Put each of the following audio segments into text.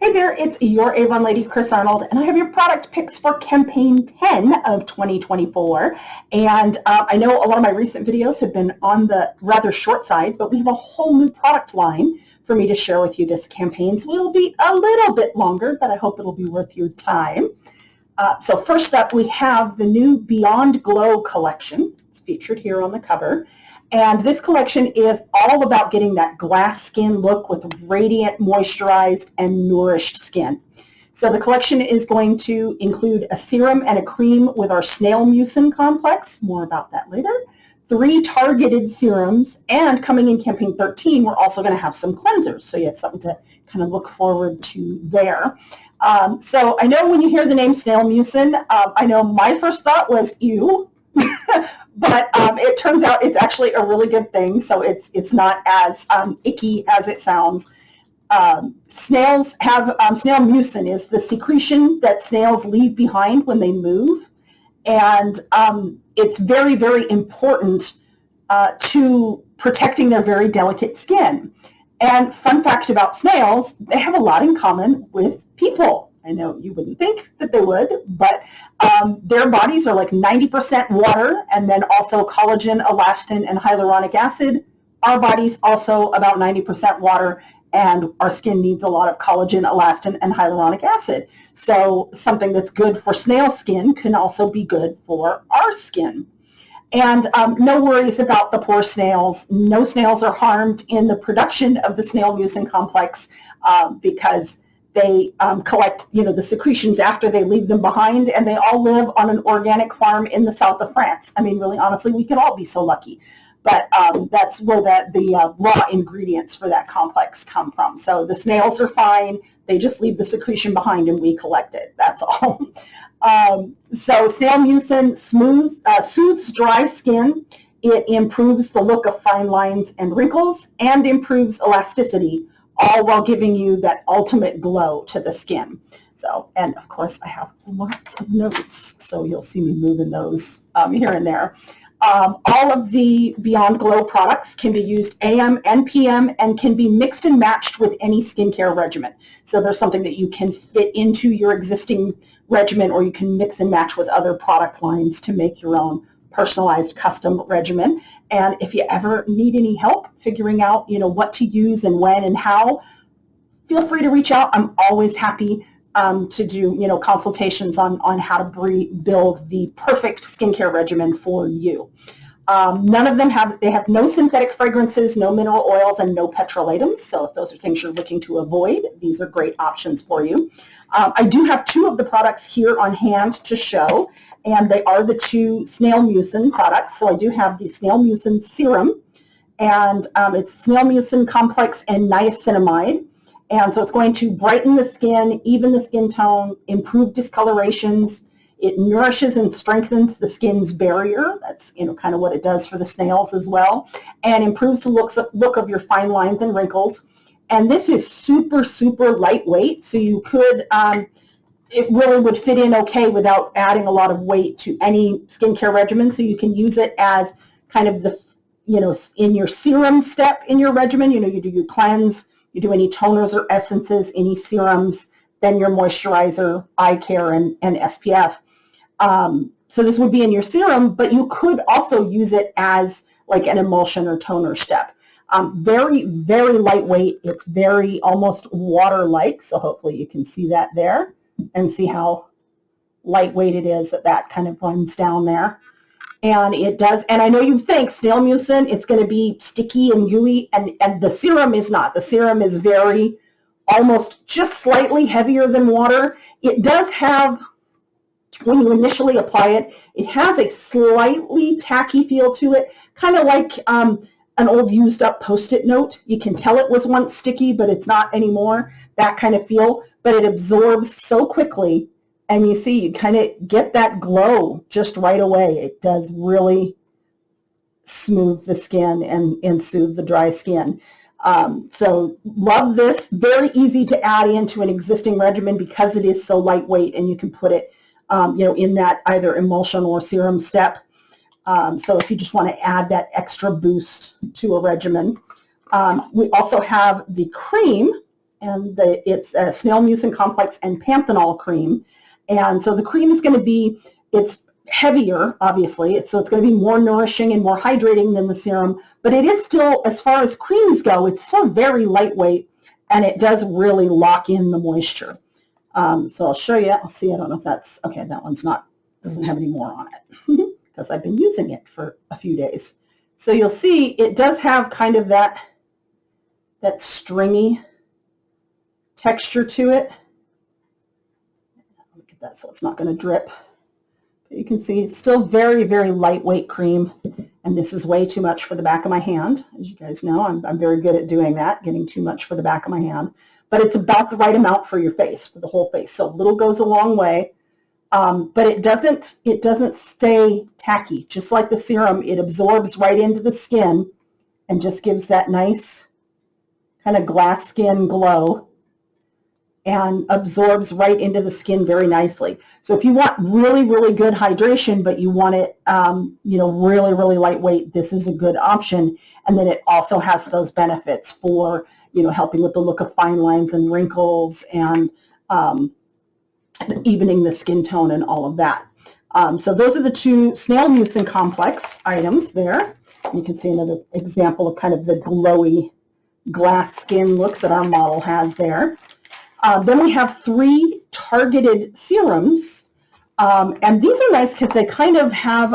Hey there, it's your Avon lady, Chris Arnold, and I have your product picks for campaign 10 of 2024. And I know a lot of my recent videos have been on the rather short side, but we have a whole new product line for me to share with you this campaign. So it'll be a little bit longer, but I hope it'll be worth your time. So first up, we have the new Beyond Glow collection. It's featured here on the cover. And this collection is all about getting that glass skin look with radiant, moisturized, and nourished skin. So the collection is going to include a serum and a cream with our Snail Mucin complex. More about that later. 3 targeted serums, and coming in campaign 13, we're also going to have some cleansers. So you have something to kind of look forward to there. So I know when you hear the name Snail Mucin, I know my first thought was, ew. But it turns out it's actually a really good thing, so it's not as icky as it sounds. Snails have snail mucin is the secretion that snails leave behind when they move, and it's very, very important to protecting their very delicate skin. And fun fact about snails, they have a lot in common with people. I know you wouldn't think that they would, but their bodies are like 90% water, and then also collagen, elastin, and hyaluronic acid. Our bodies also about 90% water, and our skin needs a lot of collagen, elastin, and hyaluronic acid. So something that's good for snail skin can also be good for our skin. And no worries about the poor snails. No snails are harmed in the production of the Snail Mucin complex because they collect, the secretions after they leave them behind, and they all live on an organic farm in the south of France. I mean, really, honestly, we could all be so lucky. But that's where the raw ingredients for that complex come from. So the snails are fine. They just leave the secretion behind, and we collect it. That's all. So Snail Mucin soothes dry skin. It improves the look of fine lines and wrinkles, and improves elasticity, all while giving you that ultimate glow to the skin. So, and of course I have lots of notes, so you'll see me moving those here and there. All of the Beyond Glow products can be used AM and PM, and can be mixed and matched with any skincare regimen. So there's something that you can fit into your existing regimen, or you can mix and match with other product lines to make your own personalized custom regimen. And if you ever need any help figuring out, what to use and when and how, feel free to reach out. I'm always happy to do, consultations on how to build the perfect skincare regimen for you. None of them have no synthetic fragrances, no mineral oils, and no petrolatums. So if those are things you're looking to avoid, these are great options for you. I do have 2 of the products here on hand to show, and they are the 2 Snail Mucin products. So I do have the Snail Mucin Serum, and it's Snail Mucin Complex and Niacinamide. And so it's going to brighten the skin, even the skin tone, improve discolorations. It nourishes and strengthens the skin's barrier. That's kind of what it does for the snails as well, and improves the look of your fine lines and wrinkles. And this is super, super lightweight, so you could, it really would fit in okay without adding a lot of weight to any skincare regimen. So you can use it as kind of the, in your serum step in your regimen. You do your cleanse, you do any toners or essences, any serums, then your moisturizer, eye care, and SPF. So this would be in your serum, but you could also use it as like an emulsion or toner step. Very, very lightweight. It's very almost water-like, so hopefully you can see that there and see how lightweight it is, that kind of runs down there. And it does, and I know you think Snail Mucin, it's going to be sticky and gooey, and the serum is not. The serum is very, almost just slightly heavier than water. It does have, when you initially apply it, it has a slightly tacky feel to it, kind of like an old used up Post-it note. You can tell it was once sticky, but it's not anymore, that kind of feel, but it absorbs so quickly. And you see, you kind of get that glow just right away. It does really smooth the skin and soothe the dry skin. So love this. Very easy to add into an existing regimen because it is so lightweight, and you can put it in that either emulsion or serum step. So if you just want to add that extra boost to a regimen. We also have the cream and it's a Snail Mucin Complex and Panthenol cream. And so the cream is going to be, it's heavier, obviously, so it's going to be more nourishing and more hydrating than the serum, but it is still, as far as creams go, it's still very lightweight, and it does really lock in the moisture. So I'll show you. I'll see. I don't know if that's, okay, that one's not, doesn't have any more on it because I've been using it for a few days. So you'll see it does have kind of that stringy texture to it. Look at that, so it's not going to drip. But you can see it's still very, very lightweight cream, and this is way too much for the back of my hand. As you guys know, I'm very good at doing that, getting too much for the back of my hand. But it's about the right amount for your face, for the whole face. So a little goes a long way, but it doesn't stay tacky. Just like the serum, it absorbs right into the skin and just gives that nice kind of glass skin glow and absorbs right into the skin very nicely. So if you want really, really good hydration, but you want it, really, really lightweight, this is a good option. And then it also has those benefits for, helping with the look of fine lines and wrinkles and evening the skin tone and all of that. So those are the two Snail Mucin Complex items there. You can see another example of kind of the glowy glass skin look that our model has there. Then we have 3 targeted serums, and these are nice because they kind of have,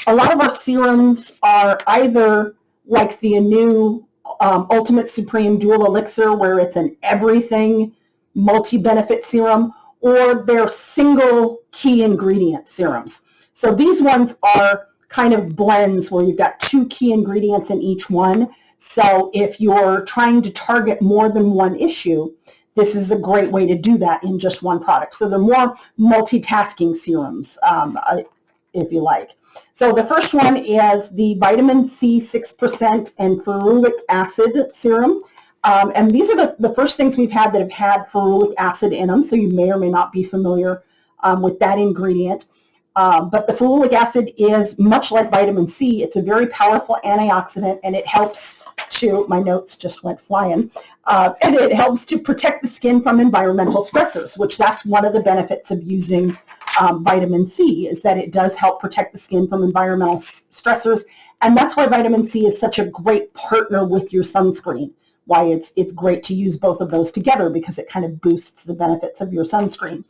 a lot of our serums are either like the new Ultimate Supreme Dual Elixir, where it's an everything multi-benefit serum, or they're single key ingredient serums. So these ones are kind of blends where you've got 2 key ingredients in each one. So if you're trying to target more than one issue, this is a great way to do that in just one product. So they're more multitasking serums, if you like. So the first one is the vitamin C 6% and ferulic acid serum. And these are the first things we've had that have had ferulic acid in them, so you may or may not be familiar with that ingredient. But the ferulic acid is much like vitamin C. It's a very powerful antioxidant, and it helps to, my notes just went flying, and it helps to protect the skin from environmental stressors, which that's one of the benefits of using vitamin C, is that it does help protect the skin from environmental stressors. And that's why vitamin C is such a great partner with your sunscreen, why it's great to use both of those together, because it kind of boosts the benefits of your sunscreen.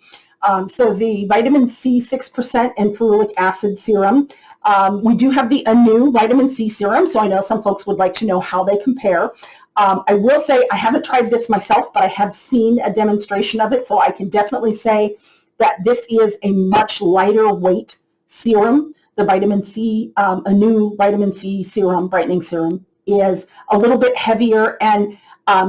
So the vitamin C 6% and ferulic acid serum. We do have the new vitamin C serum, so I know some folks would like to know how they compare. I will say I haven't tried this myself, but I have seen a demonstration of it, so I can definitely say that this is a much lighter weight serum. The vitamin C, a new vitamin C serum, brightening serum, is a little bit heavier, and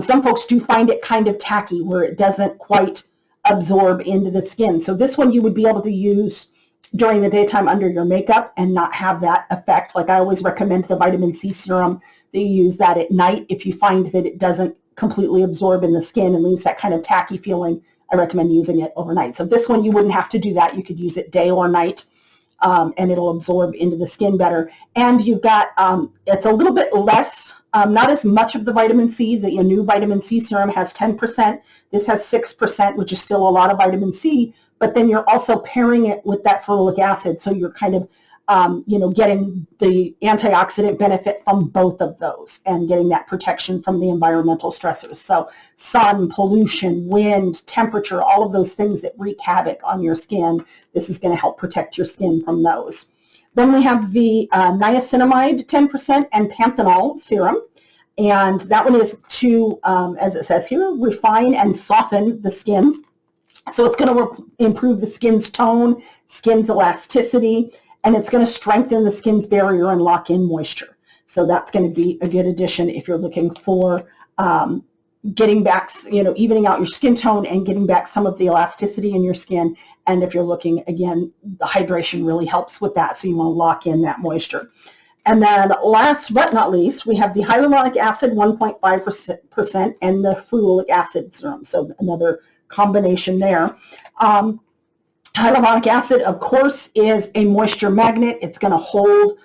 some folks do find it kind of tacky, where it doesn't quite absorb into the skin. So this one you would be able to use during the daytime under your makeup and not have that effect. Like I always recommend the vitamin C serum that you use that at night. If you find that it doesn't completely absorb in the skin and leaves that kind of tacky feeling, I recommend using it overnight. So this one you wouldn't have to do that. You could use it day or night, and it'll absorb into the skin better. And you've got, it's a little bit less, not as much of the vitamin C. The new vitamin C serum has 10%. This has 6%, which is still a lot of vitamin C, but then you're also pairing it with that ferulic acid. So you're kind of, getting the antioxidant benefit from both of those and getting that protection from the environmental stressors. So sun, pollution, wind, temperature, all of those things that wreak havoc on your skin, this is going to help protect your skin from those. Then we have the niacinamide 10% and panthenol serum. And that one is to, as it says here, refine and soften the skin. So it's going to improve the skin's tone, skin's elasticity, and it's going to strengthen the skin's barrier and lock in moisture. So that's going to be a good addition if you're looking for getting back, evening out your skin tone and getting back some of the elasticity in your skin. And if you're looking, again, the hydration really helps with that. So you want to lock in that moisture. And then last but not least, we have the hyaluronic acid 1.5% and the ferulic acid serum. So another combination there. Hyaluronic acid, of course, is a moisture magnet. It's going to hold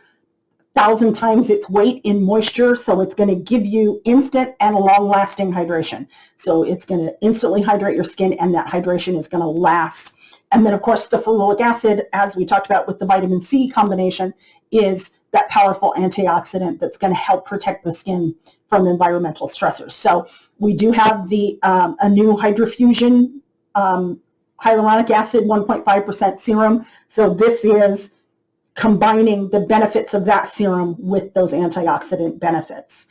1,000 times its weight in moisture, so it's going to give you instant and long-lasting hydration. So it's going to instantly hydrate your skin, and that hydration is going to last. And then, of course, the ferulic acid, as we talked about with the vitamin C combination, is that powerful antioxidant that's going to help protect the skin from environmental stressors. So we do have the a new Hydrofusion hyaluronic acid 1.5% serum. So this is combining the benefits of that serum with those antioxidant benefits.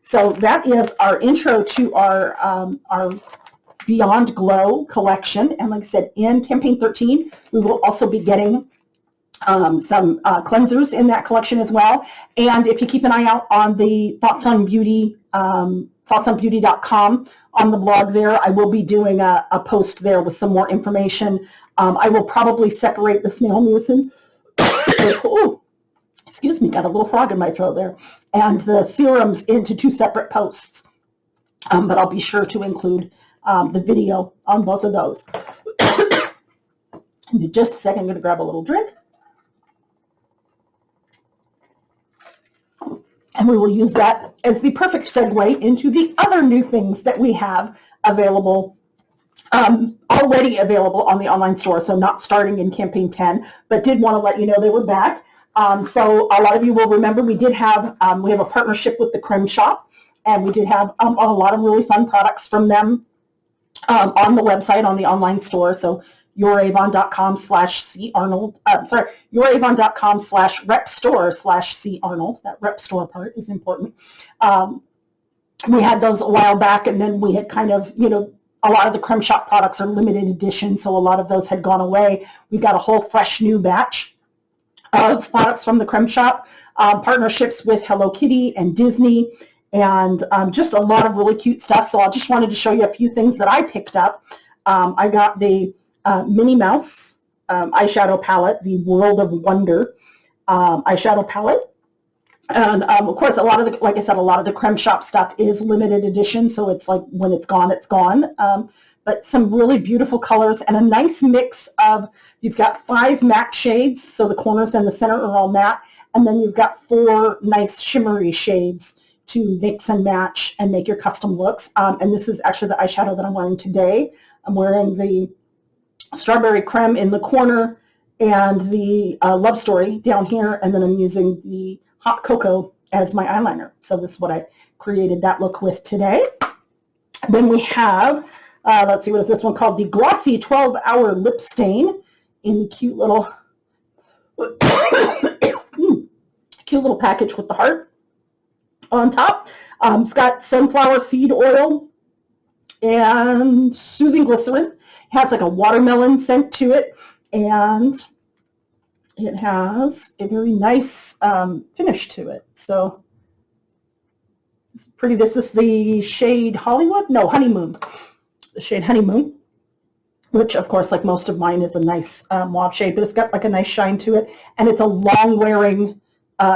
So that is our intro to our Beyond Glow collection. And like I said, in Campaign 13, we will also be getting some cleansers in that collection as well. And if you keep an eye out on the Thoughts on Beauty, thoughtsonbeauty.com, on the blog there, I will be doing a post there with some more information. I will probably separate the Snail Mucin. Oh, excuse me, got a little frog in my throat there. And the serums into 2 separate posts. But I'll be sure to include the video on both of those. In just a second, I'm going to grab a little drink. And we will use that as the perfect segue into the other new things that we have available, already available on the online store. So not starting in Campaign 10, but did want to let you know they were back. So a lot of you will remember we did have, we have a partnership with the Creme Shop, and we did have a lot of really fun products from them on the website, on the online store. So youravon.com/carnold, youravon.com/repstore/carnold. That rep store part is important. We had those a while back, and then we had kind of, a lot of the Creme Shop products are limited edition, so a lot of those had gone away. We got a whole fresh new batch of products from the Creme Shop, partnerships with Hello Kitty and Disney, and just a lot of really cute stuff. So I just wanted to show you a few things that I picked up. I got the Minnie Mouse eyeshadow palette, the World of Wonder eyeshadow palette. And of course, a lot of the, like I said, a lot of the Creme Shop stuff is limited edition, so it's like when it's gone, it's gone. But some really beautiful colors and a nice mix of, you've got 5 matte shades, so the corners and the center are all matte, and then you've got 4 nice shimmery shades to mix and match and make your custom looks. And this is actually the eyeshadow that I'm wearing today. I'm wearing the Strawberry Creme in the corner and the Love Story down here, and then I'm using the Hot Cocoa as my eyeliner. So this is what I created that look with today. Then we have, let's see, what is this one called? The Glossy 12-Hour Lip Stain in the cute little, package with the heart on top. It's got sunflower seed oil and soothing glycerin. It has like a watermelon scent to it, and it has a very nice finish to it. So it's pretty. This is the shade Hollywood? No, Honeymoon. The shade Honeymoon, which of course, like most of mine, is a nice mauve shade, but it's got like a nice shine to it, and it's a long-wearing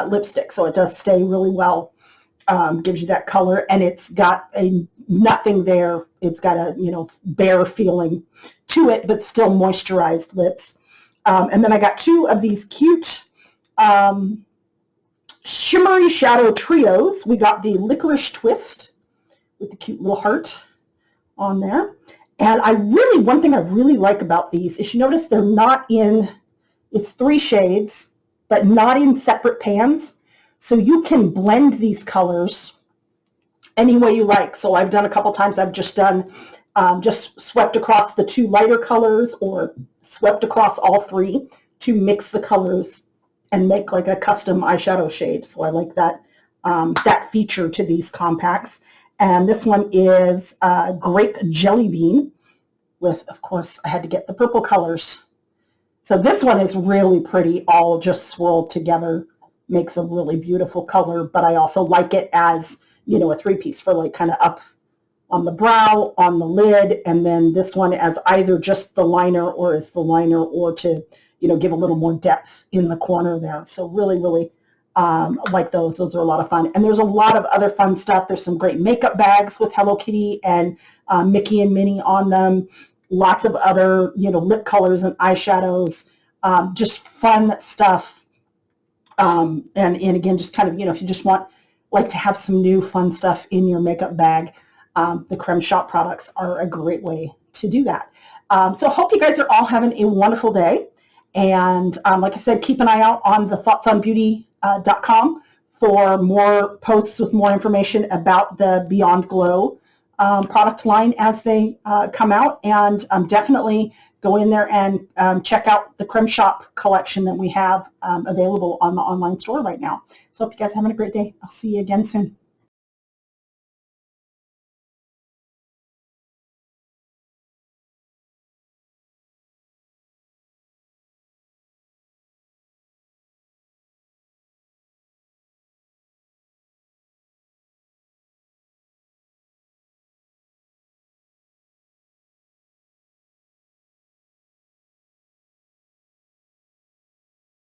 lipstick, so it does stay really well. Gives you that color, and it's got a nothing there. It's got a bare feeling to it, but still moisturized lips. And then I got 2 of these cute shimmery shadow trios. We got the Licorice Twist with the cute little heart on there. And one thing I really like about these is, you notice they're not in, it's 3 shades, but not in separate pans. So you can blend these colors any way you like. So I've done a couple times, I've just done, just swept across the 2 lighter colors, or swept across all 3 to mix the colors and make like a custom eyeshadow shade. So I like that, that feature to these compacts. And this one is Grape Jelly Bean with, of course, I had to get the purple colors. So this one is really pretty, all just swirled together. Makes a really beautiful color, but I also like it as, a 3-piece for like kind of up on the brow, on the lid, and then this one as either just the liner or as the liner, or to, give a little more depth in the corner there. So really, really like those. Those are a lot of fun. And there's a lot of other fun stuff. There's some great makeup bags with Hello Kitty and Mickey and Minnie on them. Lots of other, lip colors and eyeshadows. Just fun stuff And again, just kind of, if you just like to have some new fun stuff in your makeup bag, the Creme Shop products are a great way to do that. So I hope you guys are all having a wonderful day. And like I said, keep an eye out on the thoughtsonbeauty.com for more posts with more information about the Beyond Glow product line as they come out. And definitely go in there and check out the Creme Shop collection that we have available on the online store right now. So hope you guys are having a great day. I'll see you again soon.